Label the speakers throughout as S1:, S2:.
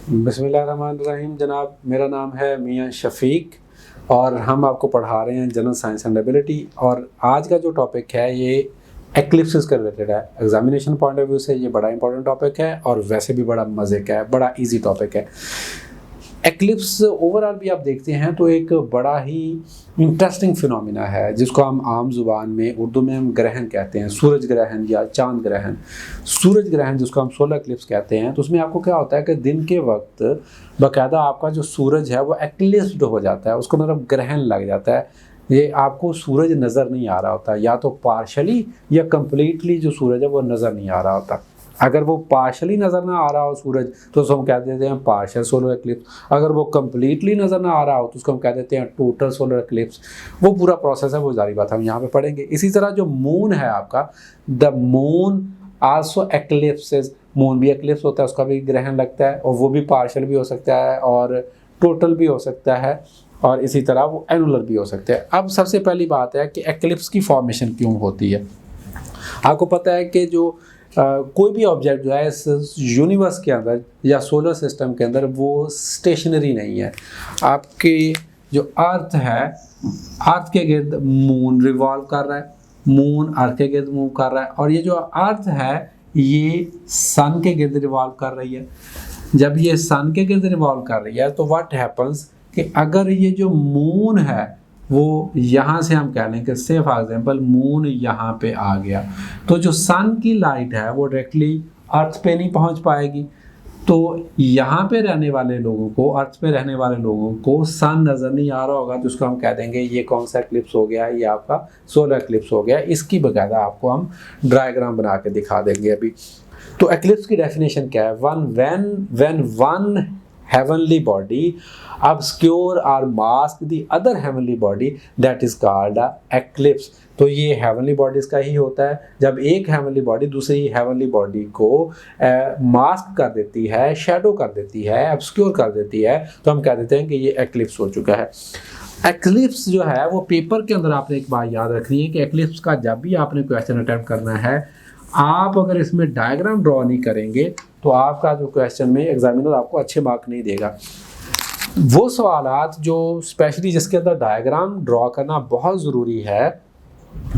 S1: बिस्मिल्लाहिर्रहमानिर्रहीम जनाब, मेरा नाम है मियां शफीक और हम आपको पढ़ा रहे हैं जनरल साइंस एंड एबिलिटी। और आज का जो टॉपिक है ये एक्लिप्सिस का रिलेटेड है। एग्जामिनेशन पॉइंट ऑफ व्यू से ये बड़ा इंपॉर्टेंट टॉपिक है और वैसे भी बड़ा मज़े का है, बड़ा इजी टॉपिक है। एक्लिप्स ओवरऑल भी आप देखते हैं तो एक बड़ा ही इंटरेस्टिंग फिनोमिना है जिसको हम आम जुबान में उर्दू में हम ग्रहण कहते हैं, सूरज ग्रहण या चांद ग्रहण। सूरज ग्रहण जिसको हम सोलर एक्लिप्स कहते हैं, तो उसमें आपको क्या होता है कि दिन के वक्त बाकायदा आपका जो सूरज है वो एक्लिप्स्ड हो जाता है, उसको मतलब ग्रहण लग जाता है। ये आपको सूरज नज़र नहीं आ रहा होता, या तो पार्शली या कम्प्लीटली जो सूरज है वो नज़र नहीं आ रहा होता। अगर वो पार्शली नज़र ना आ रहा हो सूरज तो उसको हम कह देते हैं पार्शल सोलर एक्लिप्स। अगर वो कम्प्लीटली नज़र ना आ रहा हो तो उसको हम कह देते हैं टोटल सोलर एक्लिप्स। वो पूरा प्रोसेस है, वो जारी बात हम यहाँ पे पढ़ेंगे। इसी तरह जो मून है आपका, the moon also eclipses, moon भी एक्लिप्स होता है, उसका भी ग्रहण लगता है और वो भी पार्शल भी हो सकता है और टोटल भी हो सकता है और इसी तरह वो एनुलर भी हो सकता है। अब सबसे पहली बात है कि एक्लिप्स की फॉर्मेशन क्यों होती है। आपको पता है कि जो कोई भी ऑब्जेक्ट जो है इस यूनिवर्स के अंदर या सोलर सिस्टम के अंदर वो स्टेशनरी नहीं है। आपके जो अर्थ है, अर्थ के गिर्द मून रिवॉल्व कर रहा है, मून अर्थ के गिर्द मूव कर रहा है और ये जो अर्थ है ये सन के गिर्द रिवॉल्व कर रही है। जब ये सन के गिर्द रिवॉल्व कर रही है तो व्हाट हैपन्स कि अगर ये जो मून है वो यहाँ से हम कह लें कि से फॉर एग्जांपल मून यहाँ पे आ गया तो जो सन की लाइट है वो डायरेक्टली अर्थ पे नहीं पहुँच पाएगी। तो यहाँ पे रहने वाले लोगों को, अर्थ पे रहने वाले लोगों को सन नज़र नहीं आ रहा होगा तो उसको हम कह देंगे ये कौन सा एक्लिप्स हो गया, ये आपका सोलर एक्लिप्स हो गया। इसकी बाकायदा आपको हम डायग्राम बना के दिखा देंगे अभी। तो एक्लिप्स की डेफिनेशन क्या है? when one heavenly body obscure or mask the other heavenly body that is called a eclipse। तो ये हेवनली बॉडीज का ही होता है जब एक हेवनली बॉडी दूसरी हेवनली बॉडी को मास्क कर देती है, शेडो कर देती है, ऑब्स्क्योर कर देती है, तो हम कह देते हैं कि ये एक्लिप्स हो चुका है। एक्लिप्स जो है वो पेपर के अंदर आपने एक बात याद रखनी है कि एक्लिप्स का जब भी आपने क्वेश्चन अटेम्प्ट करना है, आप अगर इसमें डायग्राम ड्रॉ नहीं करेंगे तो आपका जो क्वेश्चन में एग्जामिनर आपको अच्छे मार्क नहीं देगा। वो सवालात जो स्पेशली जिसके अंदर डायग्राम ड्रॉ करना बहुत ज़रूरी है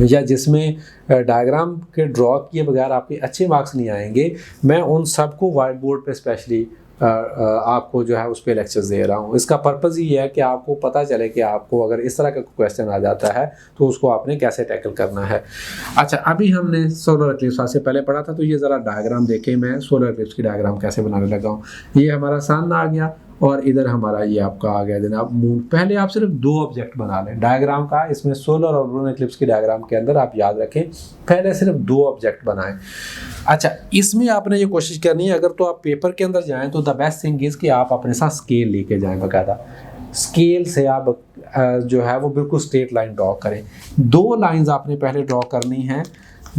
S1: या जिसमें डायग्राम के ड्रॉ किए बगैर आपके अच्छे मार्क्स नहीं आएंगे, मैं उन सबको वाइट बोर्ड पे स्पेशली आपको जो है उस पर लेक्चर्स दे रहा हूँ। इसका पर्पज़ ये है कि आपको पता चले कि आपको अगर इस तरह का क्वेश्चन आ जाता है तो उसको आपने कैसे टैकल करना है। अच्छा, अभी हमने सोलर एक्लिप्स से पहले पढ़ा था तो ये ज़रा डायग्राम देखें, मैं सोलर एक्लिप्स की डायग्राम कैसे बनाने लगा हूँ। ये हमारा सन आ गया और इधर हमारा ये आपका आ गया जनाब मून। पहले आप सिर्फ दो ऑब्जेक्ट बना लें डायग्राम का, इसमें सोलर और लूनर एक्लिप्स की डायग्राम के अंदर आप याद रखें पहले सिर्फ दो ऑब्जेक्ट बनाएं। अच्छा, इसमें आपने ये कोशिश करनी है, अगर तो आप पेपर के अंदर जाएं तो द बेस्ट थिंग इज़ कि आप अपने साथ स्केल लेके जाएं। बाकायदा स्केल से आप जो है वो बिल्कुल स्ट्रेट लाइन ड्रॉ करें। दो लाइंस आपने पहले ड्रॉ करनी है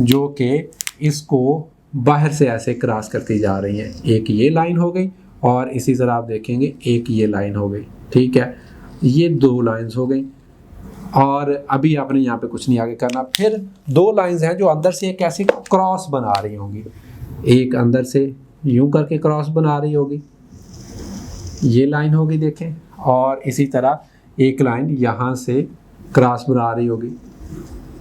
S1: जो कि इसको बाहर से ऐसे क्रॉस करती जा रही हैं। एक ये लाइन हो गई और इसी तरह आप देखेंगे एक ये लाइन हो गई, ठीक है, ये दो लाइंस हो गई और अभी आपने यहाँ पे कुछ नहीं आगे करना। फिर दो लाइंस हैं जो अंदर से एक ऐसी क्रॉस बना रही होंगी, एक अंदर से यूं करके क्रॉस बना रही होगी, ये लाइन होगी देखें, और इसी तरह एक लाइन यहाँ से क्रॉस बना रही होगी,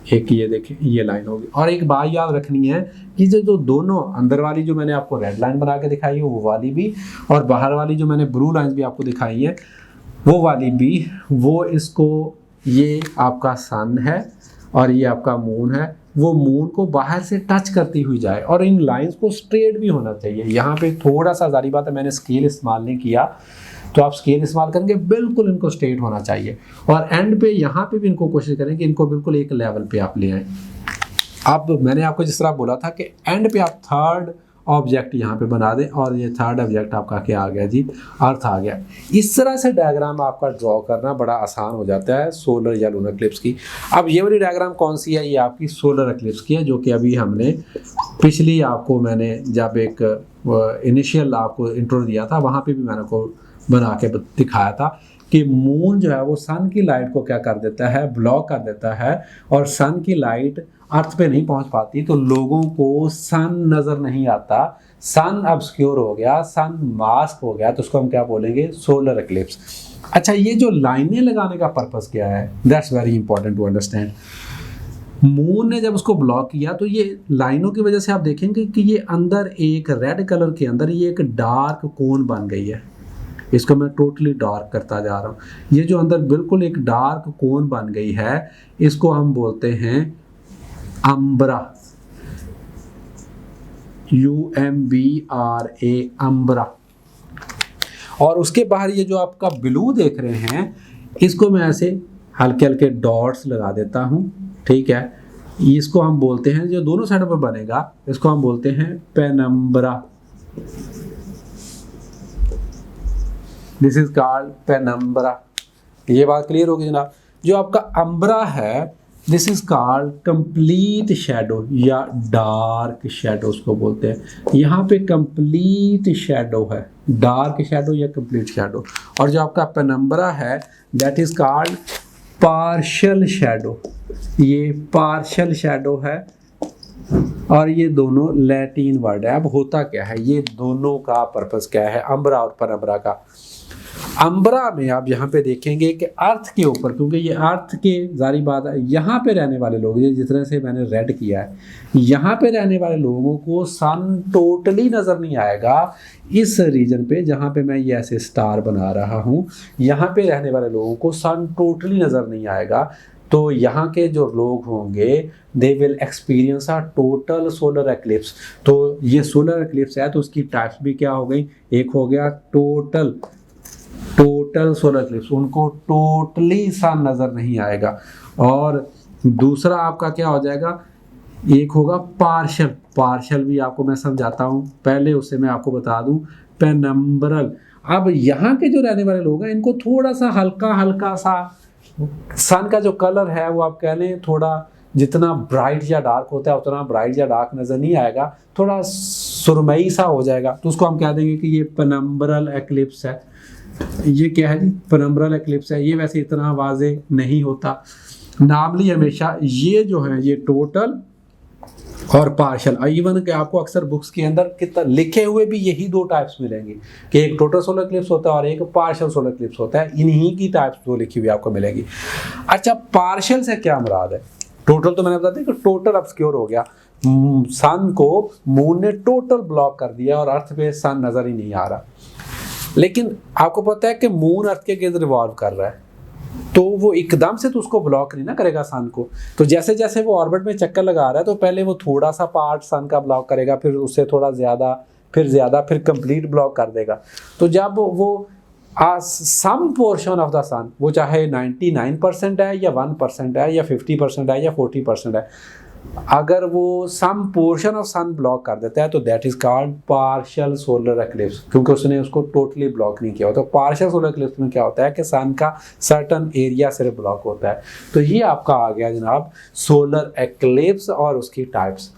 S1: एक ये देखें ये लाइन होगी। और एक बात याद रखनी है कि जो दोनों अंदर वाली जो मैंने आपको रेड लाइन बना के दिखाई है वो वाली भी, और बाहर वाली जो मैंने ब्लू लाइन भी आपको दिखाई है वो वाली भी, वो इसको, ये आपका सन है और ये आपका मून है, वो मून को बाहर से टच करती हुई जाए और इन लाइंस को स्ट्रेट भी होना चाहिए। यहाँ पे थोड़ा सा जारी बात है, मैंने स्केल इस्तेमाल नहीं किया, तो आप स्केल इस्तेमाल करेंगे बिल्कुल इनको स्ट्रेट होना चाहिए। और एंड पे यहाँ पे भी इनको कोशिश करें कि इनको बिल्कुल एक लेवल पे आप ले आएँ। अब मैंने आपको जिस तरह बोला था कि एंड पे आप थर्ड ऑब्जेक्ट यहाँ पे बना दें और ये थर्ड ऑब्जेक्ट आपका क्या आ गया जी, अर्थ आ गया। इस तरह से डायग्राम आपका ड्रॉ करना बड़ा आसान हो जाता है सोलर या लूनर एक्लिप्स की। अब ये वाली डायग्राम कौन सी है? ये आपकी सोलर एक्लिप्स की है, जो कि अभी हमने पिछली आपको मैंने जब एक इनिशियल आपको इंट्रो दिया था वहाँ पर भी मैंने को बना के दिखाया था कि मून जो है वो सन की लाइट को क्या कर देता है, ब्लॉक कर देता है और सन की लाइट अर्थ पे नहीं पहुंच पाती तो लोगों को सन नज़र नहीं आता, सन ऑब्स्क्योर हो गया, सन मास्क हो गया, तो उसको हम क्या बोलेंगे, सोलर एक्लिप्स। अच्छा, ये जो लाइनें लगाने का पर्पस क्या है, that's very important to understand. Moon ने जब उसको ब्लॉक किया तो ये लाइनों की वजह से आप देखेंगे कि ये अंदर एक रेड कलर के अंदर ये एक डार्क कोन बन गई है। इसको मैं टोटली डार्क करता जा रहा हूँ। ये जो अंदर बिल्कुल एक डार्क कोन बन गई है, इसको हम बोलते हैं अम्ब्रा, UMBRA, अम्ब्रा। और उसके बाहर ये जो आपका ब्लू देख रहे हैं, इसको मैं ऐसे हल्के हल्के डॉट्स लगा देता हूँ, ठीक है। इसको हम बोलते हैं, जो दोनों साइडों पर बनेगा, इसको हम बोलते हैं penumbra. This is called penumbra. ये बात क्लियर होगी जनाब। जो आपका अम्ब्रा है, this is called complete shadow या डार्क शैडो उसको बोलते हैं। यहाँ पे कंप्लीट शैडो है, डार्क शैडो या कंप्लीट शैडो। और जो आपका पेनम्ब्रा है, that is called partial shadow. ये पार्शियल शैडो है और ये दोनों लैटिन वर्ड है। अब होता क्या है, ये दोनों का पर्पस क्या है, अम्ब्रा और पेनम्ब्रा का। अम्ब्रा में आप यहाँ पे देखेंगे कि अर्थ के ऊपर, क्योंकि ये अर्थ के जारी बात है, यहाँ पे रहने वाले लोग, ये जिस तरह से मैंने रेड किया है, यहाँ पे रहने वाले लोगों को सन टोटली नज़र नहीं आएगा। इस रीजन पे जहाँ पे मैं ये ऐसे स्टार बना रहा हूँ, यहाँ पे रहने वाले लोगों को सन टोटली नज़र नहीं आएगा। तो यहाँ के जो लोग होंगे, they will experience a total solar eclipse. तो ये सोलर एक्लिप्स है तो उसकी टाइप्स भी क्या हो गई, एक हो गया टोटल सोलर एक्लिप्स, उनको टोटली सन नज़र नहीं आएगा। और दूसरा आपका क्या हो जाएगा, एक होगा पार्शियल भी आपको मैं समझाता हूँ, पहले उससे मैं आपको बता दूँ पेनम्ब्रल। अब यहाँ के जो रहने वाले लोग हैं, इनको थोड़ा सा हल्का सा सन का जो कलर है वो आप कह लें थोड़ा, जितना ब्राइट या डार्क होता है उतना ब्राइट या डार्क नज़र नहीं आएगा, थोड़ा सुरमई सा हो जाएगा। तो उसको हम कह देंगे कि ये पेनम्ब्रल एक्लिप्स है। ये क्या है जी, पेनम्ब्रल एक्लिप्स है। ये वैसे इतना वाजे नहीं होता, नार्मली हमेशा ये जो है ये टोटल और पार्शियल। इवन के आपको अक्सर बुक्स के अंदर कितना लिखे हुए भी यही दो टाइप्स मिलेंगे कि एक टोटल सोलर एक्लिप्स होता है और एक पार्शियल सोलर एक्लिप्स होता है। इन्हीं की टाइप्स दो लिखी हुई आपको मिलेगी। अच्छा, पार्शियल से क्या मुराद है? टोटल तो मैंने बता दिया कि टोटल ऑब्स्क्योर हो गया, सन को मून ने टोटल ब्लॉक कर दिया और अर्थ पे सन नज़र ही नहीं आ रहा। लेकिन आपको पता है कि मून अर्थ के गिर्द रिवॉल्व कर रहा है, तो वो एकदम से तो उसको ब्लॉक नहीं ना करेगा सन को। तो जैसे जैसे वो ऑर्बिट में चक्कर लगा रहा है, तो पहले वो थोड़ा सा पार्ट सन का ब्लॉक करेगा, फिर उससे थोड़ा ज़्यादा, फिर कंप्लीट ब्लॉक कर देगा। तो जब वो सम पोर्शन ऑफ द सन, वो चाहे 99% है या 1% है या 50% है या 40% है, अगर वो some portion of sun block कर देता है तो that is called partial solar eclipse, क्योंकि उसने उसको टोटली ब्लॉक नहीं किया। तो पार्शियल सोलर एक्लिप्स में क्या होता है कि सन का सर्टन एरिया सिर्फ ब्लॉक होता है। तो ये आपका आ गया जनाब सोलर एक्लिप्स और उसकी टाइप्स।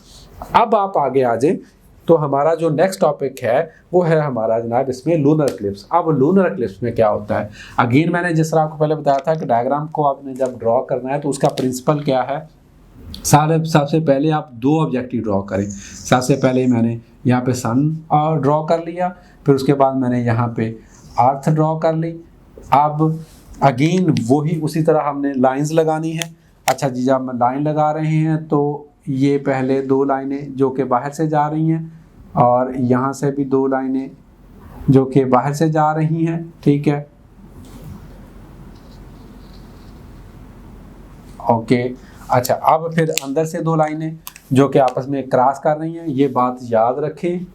S1: अब आप आगे आ जाए तो हमारा जो नेक्स्ट टॉपिक है वो है हमारा जनाब इसमें लूनर एक्लिप्स। अब लूनर एक्लिप्स में क्या होता है, अगेन मैंने जिस तरह आपको पहले बताया था कि डायग्राम को आपने जब ड्रॉ करना है तो उसका प्रिंसिपल क्या है, सबसे पहले आप दो ऑब्जेक्टिव ड्रॉ करें। सबसे पहले मैंने यहाँ पे सन ड्रॉ कर लिया, फिर उसके बाद मैंने यहाँ पे अर्थ ड्रॉ कर ली। अब अगेन वही उसी तरह हमने लाइंस लगानी है। अच्छा जी, जब हम लाइन लगा रहे हैं तो ये पहले दो लाइनें जो कि बाहर से जा रही हैं और यहाँ से भी दो लाइनें जो कि बाहर से जा रही हैं, ठीक है, ओके। अच्छा, अब फिर अंदर से दो लाइनें जो कि आपस में क्रॉस कर रही हैं। ये बात याद रखें,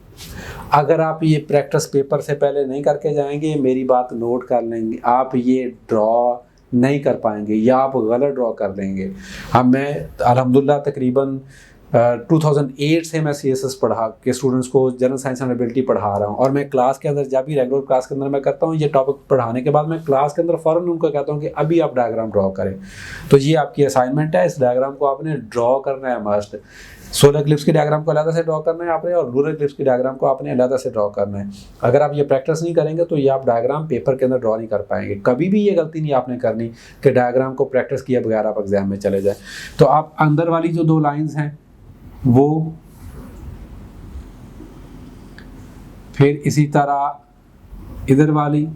S1: अगर आप ये प्रैक्टिस पेपर से पहले नहीं करके जाएंगे, मेरी बात नोट कर लेंगे, आप ये ड्रॉ नहीं कर पाएंगे या आप गलत ड्रॉ कर देंगे। मैं अल्हम्दुलिल्लाह तकरीबन 2008 से मैं CSS पढ़ा के स्टूडेंट्स को जनरल साइंस एंड एबिलिटी पढ़ा रहा हूँ। और मैं क्लास के अंदर जब भी रेगुलर क्लास के अंदर मैं करता हूँ ये टॉपिक पढ़ाने के बाद मैं क्लास के अंदर फ़ौरन उनको कहता हूँ कि अभी आप डायग्राम ड्रॉ करें। तो ये आपकी असाइनमेंट है, इस डायग्राम को आपने ड्रॉ करना है मस्ट। सोलर इक्लिप्स की डायग्राम को अलग से ड्रॉ करना है आपने, और लूनर इक्लिप्स की डायग्राम को आपने अलग से ड्रॉ करना है। अगर आप ये प्रैक्टिस नहीं करेंगे तो ये आप डायग्राम पेपर के अंदर ड्रॉ नहीं कर पाएंगे। कभी भी ये गलती नहीं आपने करनी कि डायग्राम को प्रैक्टिस किए बगैर आप एग्जाम में चले जाए। तो आप अंदर वाली जो 2 लाइंस हैं वो, फिर इसी तरह इधर वाली।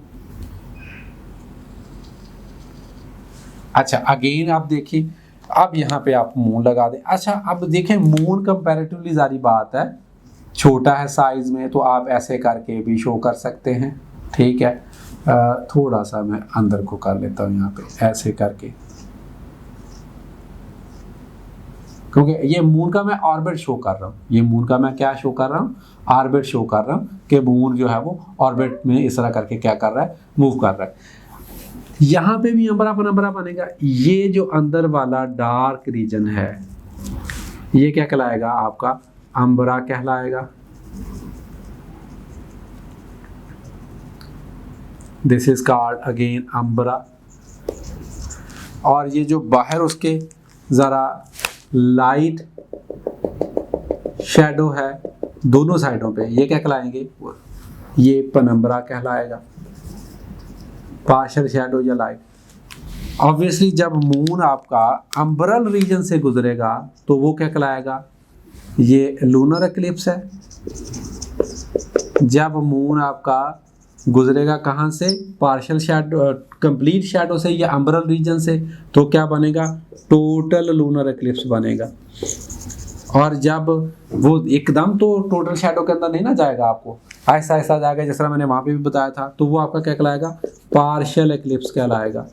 S1: अच्छा अगेन आप देखिए, अब यहाँ पे आप मून लगा दें। अच्छा अब देखें, मून कंपैरेटिवली जारी बात है छोटा है साइज में, तो आप ऐसे करके भी शो कर सकते हैं, ठीक है। थोड़ा सा मैं अंदर को कर लेता हूँ यहाँ पे ऐसे करके, क्योंकि ये मून का मैं ऑर्बिट शो कर रहा हूँ, ये मून का मैं क्या शो कर रहा हूँ, ऑर्बिट शो कर रहा हूँ कि मून जो है वो ऑर्बिट में इस तरह करके क्या कर रहा है, मूव कर रहा है। यहाँ पे भी अंबरा पनम्बरा बनेगा। ये जो अंदर वाला डार्क रीजन है ये क्या कहलाएगा, आपका अंबरा कहलाएगा। This is called again अंबरा। और ये जो बाहर उसके जरा लाइट शैडो है दोनों साइडों पे, ये क्या कहलाएंगे, ये पनम्बरा कहलाएगा, पार्शियल शैडो या लाइट। ऑब्वियसली जब मून आपका अंबरल रीजन से गुजरेगा तो वो क्या कहलाएगा, ये लूनर एक्लिप्स है। जब मून आपका गुजरेगा कहाँ से, पार्शियल शैडो, कंप्लीट शैडो से या अंबरल रीजन से, तो क्या बनेगा, टोटल लूनर एक्लिप्स बनेगा। और जब वो एकदम तो टोटल शैडो के अंदर नहीं ना जाएगा, आपको ऐसा ऐसा जाएगा, जिस तरह मैंने वहाँ पे भी बताया था, तो वो आपका क्या कहलाएगा, पार्शियल एक्लिप्स कहलाएगा,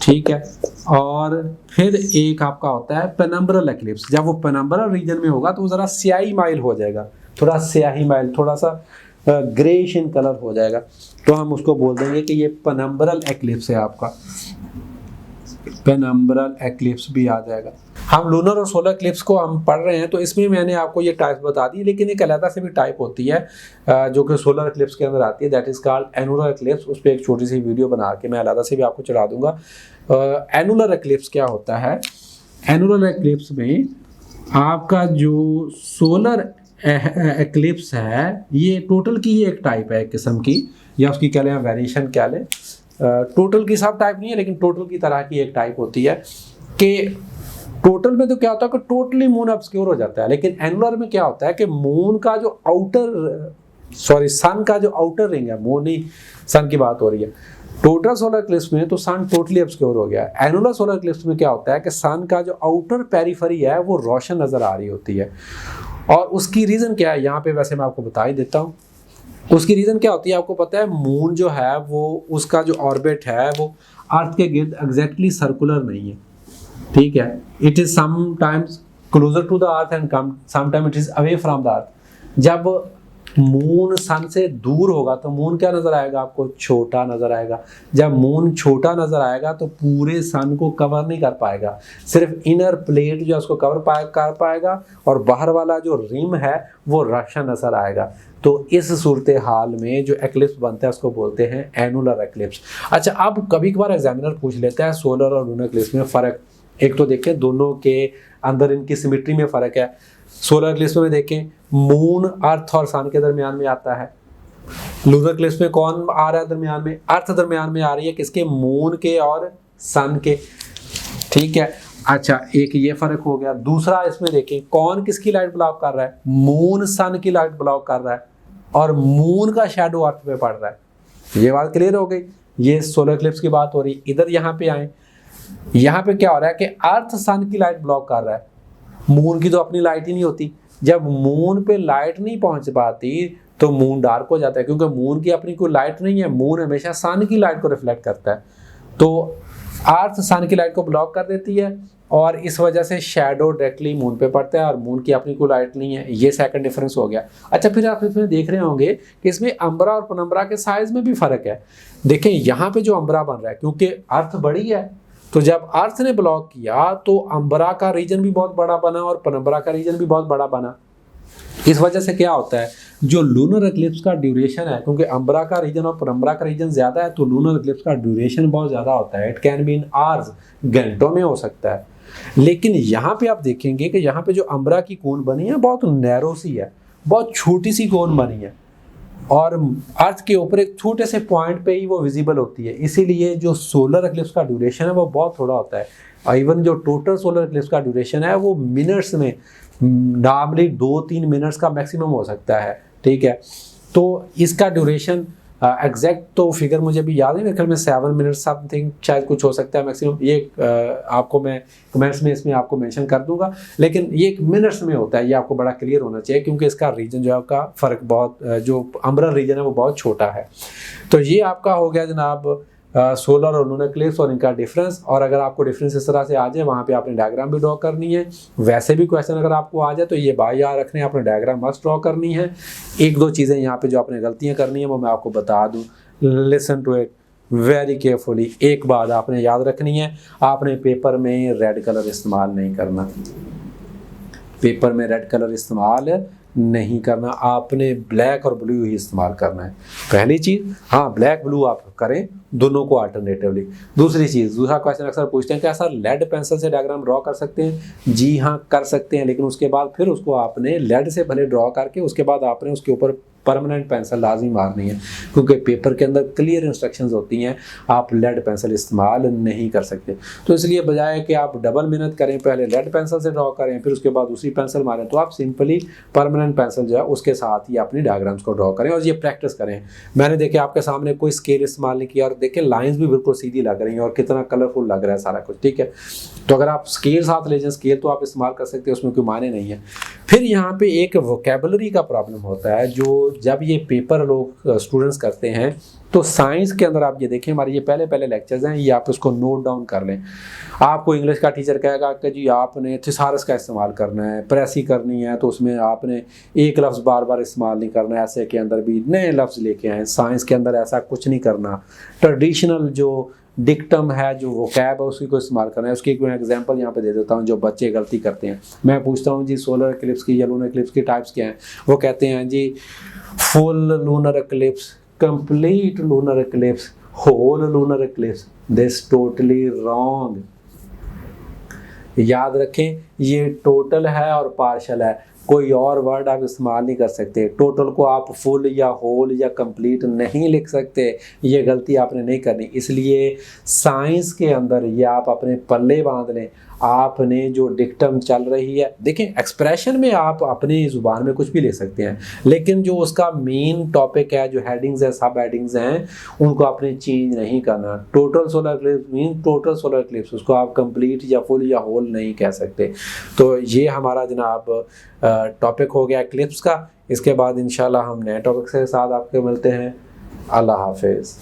S1: ठीक है। और फिर एक आपका होता है पेनम्ब्रल एक्लिप्स। जब वो पेनम्ब्रल रीजन में होगा तो वो ज़रा स्याही माइल हो जाएगा, थोड़ा स्याही माइल, थोड़ा सा ग्रेइश इन कलर हो जाएगा, तो हम उसको बोल देंगे कि ये पेनम्ब्रल एक्लिप्स है आपका, पेनम्ब्रल एक्लिप्स भी आ जाएगा। हम लूनर और सोलर एक्लिप्स को हम पढ़ रहे हैं तो इसमें मैंने आपको ये टाइप बता दी, लेकिन एक अलग से भी टाइप होती है जो कि सोलर एक्लिप्स के अंदर आती है, that is called annular eclipse. उस पर एक छोटी सी वीडियो बना के मैं अलग से भी आपको चढ़ा दूंगा। एनुलर एक्लिप्स क्या होता है, एनुलर एक्लिप्स में आपका जो सोलर एक्लिप्स है ये टोटल की ही एक टाइप है, एक किस्म की, या उसकी क्या लें वेरिएशन क्या लें, टोटल की सब टाइप नहीं है लेकिन टोटल की तरह की एक टाइप होती है। कि टोटल में तो क्या होता है कि टोटली मून ऑब्सक्योर हो जाता है, लेकिन एनुलर में क्या होता है कि मून का जो सन का जो आउटर रिंग है, मून नहीं सन की बात हो रही है, टोटल सोलर एक्लिप्स में तो सन टोटली ऑब्सक्योर हो गया। एनुलर सोलर एक्लिप्स में क्या होता है कि सन का जो आउटर पेरिफेरी है वो रोशन नजर आ रही होती है। और उसकी रीजन क्या है, यहाँ पे वैसे मैं आपको बता ही देता हूँ। उसकी रीजन क्या होती है, आपको पता है मून जो है वो उसका जो ऑर्बिट है वो अर्थ के गिर्द एग्जैक्टली सर्कुलर नहीं है, ठीक है। It is sometimes closer to the earth and sometime it is away from the earth. जब मून सन से दूर होगा तो मून क्या नजर आएगा, आपको छोटा नजर आएगा। जब मून छोटा नजर आएगा तो पूरे सन को कवर नहीं कर पाएगा, सिर्फ इनर प्लेट जो है उसको कवर कर पाएगा, और बाहर वाला जो रिम है वो रोशन नजर आएगा। तो इस सूरत हाल में जो एक्लिप्स बनता है उसको बोलते हैं एनुलर एक्लिप्स। अच्छा, अब कभी कभार एग्जामिनर पूछ लेता है सोलर और लूनर एक्लिप्स में फ़र्क। एक तो देखें दोनों के अंदर इनकी सिमेट्री में फ़र्क है। सोलर एक्लिप्स में देखें मून अर्थ और सन के दरमियान में आता है, लूनर एक्लिप्स में कौन आ रहा है दरमियान में, अर्थ दरमियान में आ रही है, किसके, मून के और सन के, ठीक है। अच्छा, एक ये फर्क हो गया। दूसरा इसमें देखें कौन किसकी लाइट ब्लॉक कर रहा है, मून सन की लाइट ब्लॉक कर रहा है और मून का शैडो अर्थ पे पड़ रहा है। ये बात क्लियर हो गई, ये सोलर एक्लिप्स की बात हो रही। इधर यहाँ पे आए, यहाँ पे क्या हो रहा है कि अर्थ सन की लाइट ब्लॉक कर रहा है, मून की तो अपनी लाइट ही नहीं होती। जब मून पे लाइट नहीं पहुंच पाती तो मून डार्क हो जाता है, क्योंकि मून की अपनी कोई लाइट नहीं है, मून हमेशा सन की लाइट को रिफ्लेक्ट करता है। तो अर्थ सन की लाइट को ब्लॉक कर देती है और इस वजह से शैडो डायरेक्टली मून पे पड़ता है और मून की अपनी कोई लाइट नहीं है। ये सेकंड डिफरेंस हो गया। अच्छा, फिर आप इसमें देख रहे होंगे कि इसमें अंबरा और पेनम्ब्रा के साइज में भी फर्क है। देखें यहाँ पे जो अंबरा बन रहा है, क्योंकि अर्थ बड़ी है, तो जब अर्थ ने ब्लॉक किया तो अंबरा का रीजन भी बहुत बड़ा बना और पेनम्ब्रा का रीजन भी बहुत बड़ा बना। इस वजह से क्या होता है, जो लूनर एक्लिप्स का ड्यूरेशन है, क्योंकि अंबरा का रीजन और पेनम्ब्रा का रीजन ज्यादा है, तो लूनर एक्लिप्स का ड्यूरेशन बहुत ज्यादा होता है। It can be in hours, घंटों में हो सकता है। लेकिन यहाँ पे आप देखेंगे कि यहाँ पे जो अम्ब्रा की कोन बनी है बहुत नैरो सी है, बहुत छोटी सी कोन बनी है और अर्थ के ऊपर एक छोटे से पॉइंट पे ही वो विजिबल होती है। इसीलिए जो सोलर एक्लिप्स का ड्यूरेशन है वो बहुत थोड़ा होता है। इवन जो टोटल सोलर एक्लिप्स का ड्यूरेशन है वो मिनट्स में, नॉर्मली 2-3 मिनट्स का मैक्सिमम हो सकता है, ठीक है। तो इसका ड्यूरेशन एग्जैक्ट तो फिगर मुझे भी याद है, मेरे ख्याल में 7 मिनट समथिंग शायद कुछ हो सकता है मैक्सिमम। ये आपको मैं कमेंट्स में इसमें आपको मेंशन कर दूंगा, लेकिन ये एक मिनट्स में होता है, ये आपको बड़ा क्लियर होना चाहिए क्योंकि इसका रीजन जो है आपका फ़र्क बहुत, जो अम्ब्रा रीजन है वो बहुत छोटा है। तो ये आपका हो गया जनाब सोलर और लूनर एक्लिप्स और इनका डिफरेंस। और अगर आपको डिफरेंस इस तरह से आ जाए, वहाँ पे आपने डायग्राम भी ड्रॉ करनी है। वैसे भी क्वेश्चन अगर आपको आ जाए तो ये बाई याद रखने, आपने डायग्राम मस्ट ड्रॉ करनी है। 1-2 चीज़ें यहाँ पे जो आपने गलतियाँ करनी है वो मैं आपको बता दूँ, listen to it very carefully. एक बात आपने याद रखनी है, आपने पेपर में रेड कलर इस्तेमाल नहीं करना, पेपर में रेड कलर इस्तेमाल नहीं करना, आपने ब्लैक और ब्लू ही इस्तेमाल करना है। पहली चीज़, हाँ ब्लैक ब्लू आप करें दोनों को अल्टरनेटिवली। दूसरी चीज़, दूसरा क्वेश्चन अक्सर पूछते हैं क्या सर लेड पेंसिल से डायग्राम ड्रॉ कर सकते हैं? जी हाँ कर सकते हैं, लेकिन उसके बाद फिर उसको आपने लेड से भले ड्रॉ करके उसके बाद आपने उसके ऊपर परमानेंट पेंसिल लाजमी मारनी है, क्योंकि पेपर के अंदर क्लियर इंस्ट्रक्शंस होती हैं, आप लेड पेंसिल इस्तेमाल नहीं कर सकते। तो इसलिए बजाय कि आप डबल मेहनत करें, पहले लेड पेंसिल से ड्रॉ करें फिर उसके बाद दूसरी पेंसिल मारें, तो आप सिंपली परमानेंट पेंसिल जो है उसके साथ ही अपनी डायग्राम्स को ड्रॉ करें और ये प्रैक्टिस करें। मैंने देखे आपके सामने कोई स्केल इस्तेमाल नहीं किया और देखें लाइन्स भी बिल्कुल सीधी लग रही हैं और कितना कलरफुल लग रहा है सारा कुछ, ठीक है। तो अगर आप स्केल साथ ले जाएं, स्केल तो आप इस्तेमाल कर सकते हैं, उसमें कोई माने नहीं है। फिर यहाँ पे एक वोकेबलरी का प्रॉब्लम होता है, जो जब ये पेपर लोग स्टूडेंट्स करते हैं तो साइंस के अंदर आप ये देखें, हमारे ये पहले लेक्चर्स हैं, ये आप इसको नोट डाउन कर लें। आपको इंग्लिश का टीचर कहेगा कि जी आपने थिसारस का इस्तेमाल करना है, प्रेसी करनी है तो उसमें आपने एक लफ्ज़ बार बार इस्तेमाल नहीं करना है, ऐसे के अंदर भी नए लफ्ज़ लेके आए। साइंस के अंदर ऐसा कुछ नहीं करना, ट्रेडिशनल जो डिक्टम है, जो वोकैब है उसी को इस्तेमाल करना है। उसकी मैं एग्जांपल यहाँ पे दे देता हूँ, जो बच्चे गलती करते हैं। मैं पूछता हूँ जी सोलर एक्लिप्स की या लूनर एक्लिप्स की टाइप्स क्या हैं, वो कहते हैं जी full lunar eclipse, complete lunar eclipse, whole lunar eclipse. This totally wrong. याद रखें ये टोटल है और पार्शल है, कोई और वर्ड आप इस्तेमाल नहीं कर सकते। टोटल को आप फुल या होल या कंप्लीट नहीं लिख सकते, ये गलती आपने नहीं करनी। इसलिए साइंस के अंदर ये आप अपने पल्ले बांध लें। आपने जो डिक्टम चल रही है, देखें एक्सप्रेशन में आप अपनी ज़ुबान में कुछ भी ले सकते हैं, लेकिन जो उसका मेन टॉपिक है, जो हेडिंग्स है, सब हेडिंग्स हैं, उनको आपने चेंज नहीं करना। Total solar eclipse mean total solar eclipse, उसको आप कंप्लीट या फुल या होल नहीं कह सकते। तो ये हमारा जनाब टॉपिक हो गया एक्लिप्स का। इसके बाद इंशाल्लाह हम नए टॉपिक के साथ आपके मिलते हैं। अल्लाह हाफिज़।